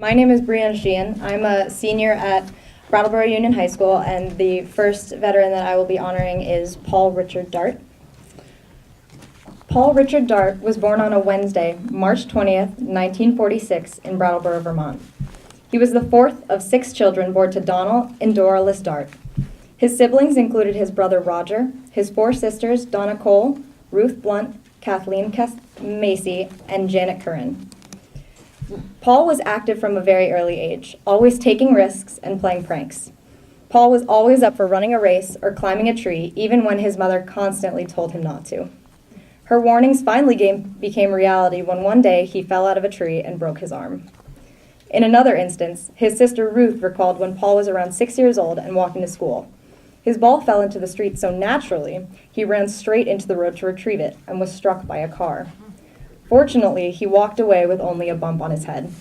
My name is Breanna Sheehan. I'm a senior at Brattleboro Union High School, and the first veteran that I will be honoring is Paul Richard Dartt. Paul Richard Dartt was born on a Wednesday, March 20th, 1946, in Brattleboro, Vermont. He was the fourth of 6 children born to Donald and Doris Dartt. His siblings included his brother Roger, his 4 sisters Donna Cole, Ruth Blunt, Kathleen Macy, and Janet Curran. Paul was active from a very early age, always taking risks and playing pranks. Paul was always up for running a race or climbing a tree, even when his mother constantly told him not to. Her warnings finally became reality when one day he fell out of a tree and broke his arm. In another instance, his sister Ruth recalled when Paul was around 6 years old and walking to school. His ball fell into the street so naturally, he ran straight into the road to retrieve it and was struck by a car. Fortunately, he walked away with only a bump on his head.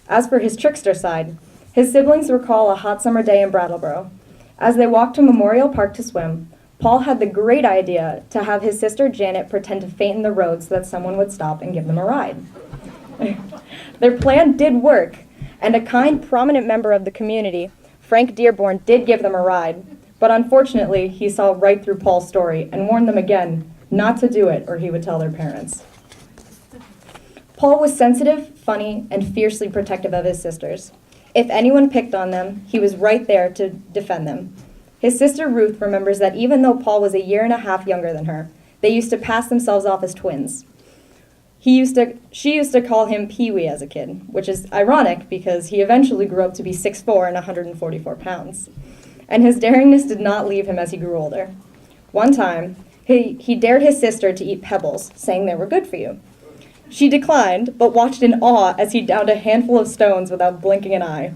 As for his trickster side, his siblings recall a hot summer day in Brattleboro. As they walked to Memorial Park to swim, Paul had the great idea to have his sister Janet pretend to faint in the road so that someone would stop and give them a ride. Their plan did work, and a kind, prominent member of the community, Frank Dearborn, did give them a ride, but unfortunately, he saw right through Paul's story and warned them again not to do it or he would tell their parents. Paul was sensitive, funny, and fiercely protective of his sisters. If anyone picked on them, he was right there to defend them. His sister Ruth remembers that even though Paul was a year and a half younger than her, they used to pass themselves off as twins. She used to call him Pee-wee as a kid, which is ironic because he eventually grew up to be 6'4" and 144 pounds. And his daringness did not leave him as he grew older. One time, he dared his sister to eat pebbles, saying they were good for you. She declined, but watched in awe as he downed a handful of stones without blinking an eye.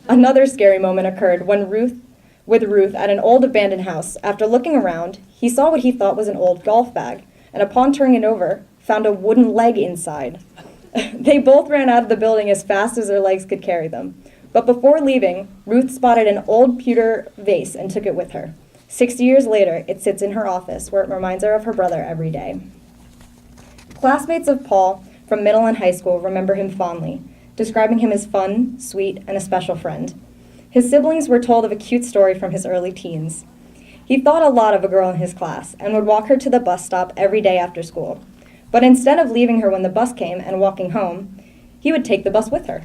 Another scary moment occurred with Ruth at an old abandoned house. After looking around, he saw what he thought was an old golf bag, and upon turning it over, found a wooden leg inside. They both ran out of the building as fast as their legs could carry them. But before leaving, Ruth spotted an old pewter vase and took it with her. 60 years later, it sits in her office, where it reminds her of her brother every day. Classmates of Paul from middle and high school remember him fondly, describing him as fun, sweet, and a special friend. His siblings were told of a cute story from his early teens. He thought a lot of a girl in his class and would walk her to the bus stop every day after school. But instead of leaving her when the bus came and walking home, he would take the bus with her.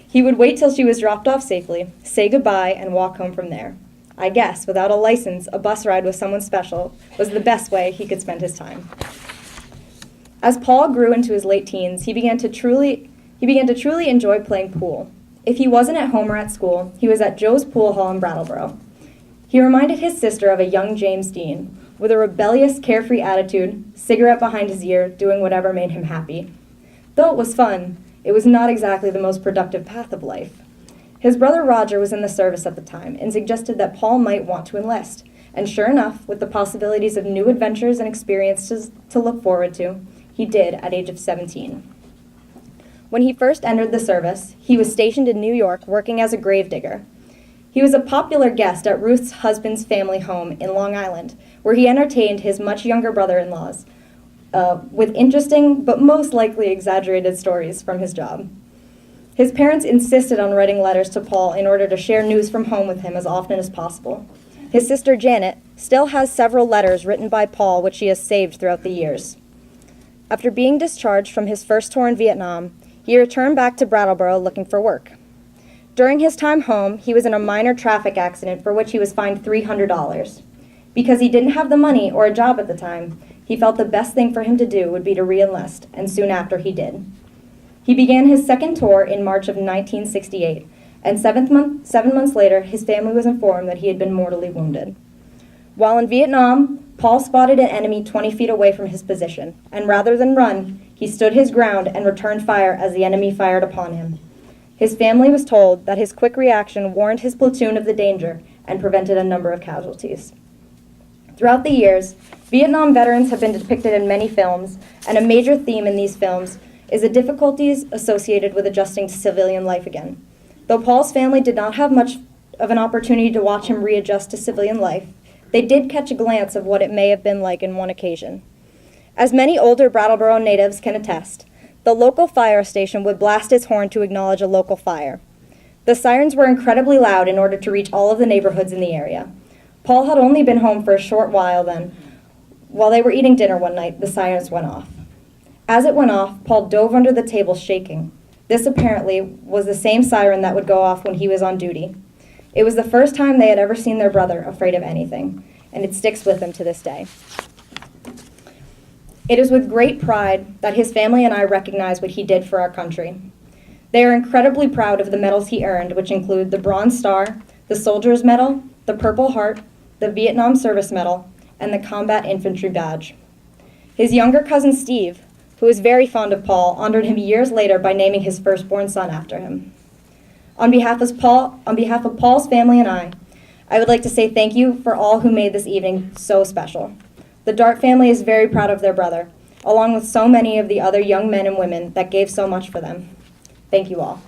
He would wait till she was dropped off safely, say goodbye, and walk home from there. I guess, without a license, a bus ride with someone special was the best way he could spend his time. As Paul grew into his late teens, he began to truly enjoy playing pool. If he wasn't at home or at school, he was at Joe's Pool Hall in Brattleboro. He reminded his sister of a young James Dean, with a rebellious, carefree attitude, cigarette behind his ear, doing whatever made him happy. Though it was fun, it was not exactly the most productive path of life. His brother Roger was in the service at the time and suggested that Paul might want to enlist, and sure enough, with the possibilities of new adventures and experiences to look forward to, he did at age of 17. When he first entered the service, he was stationed in New York working as a gravedigger. He was a popular guest at Ruth's husband's family home in Long Island, where he entertained his much younger brother-in-laws with interesting but most likely exaggerated stories from his job. His parents insisted on writing letters to Paul in order to share news from home with him as often as possible. His sister Janet still has several letters written by Paul which she has saved throughout the years. After being discharged from his first tour in Vietnam, he returned back to Brattleboro looking for work. During his time home, he was in a minor traffic accident for which he was fined $300. Because he didn't have the money or a job at the time, he felt the best thing for him to do would be to re-enlist, and soon after he did. He began his second tour in March of 1968, and 7 months later, his family was informed that he had been mortally wounded. While in Vietnam, Paul spotted an enemy 20 feet away from his position, and rather than run, he stood his ground and returned fire as the enemy fired upon him. His family was told that his quick reaction warned his platoon of the danger and prevented a number of casualties. Throughout the years, Vietnam veterans have been depicted in many films, and a major theme in these films is the difficulties associated with adjusting to civilian life again. Though Paul's family did not have much of an opportunity to watch him readjust to civilian life, they did catch a glance of what it may have been like in one occasion. As many older Brattleboro natives can attest, the local fire station would blast its horn to acknowledge a local fire. The sirens were incredibly loud in order to reach all of the neighborhoods in the area. Paul had only been home for a short while then. While they were eating dinner one night, the sirens went off. As it went off, Paul dove under the table shaking. This apparently was the same siren that would go off when he was on duty. It was the first time they had ever seen their brother afraid of anything, and it sticks with him to this day. It is with great pride that his family and I recognize what he did for our country. They are incredibly proud of the medals he earned, which include the Bronze Star, the Soldier's Medal, the Purple Heart, the Vietnam Service Medal, and the Combat Infantry Badge. His younger cousin Steve, who is very fond of Paul, honored him years later by naming his firstborn son after him. On behalf of Paul's family and I would like to say thank you for all who made this evening so special. The Dartt family is very proud of their brother, along with so many of the other young men and women that gave so much for them. Thank you all.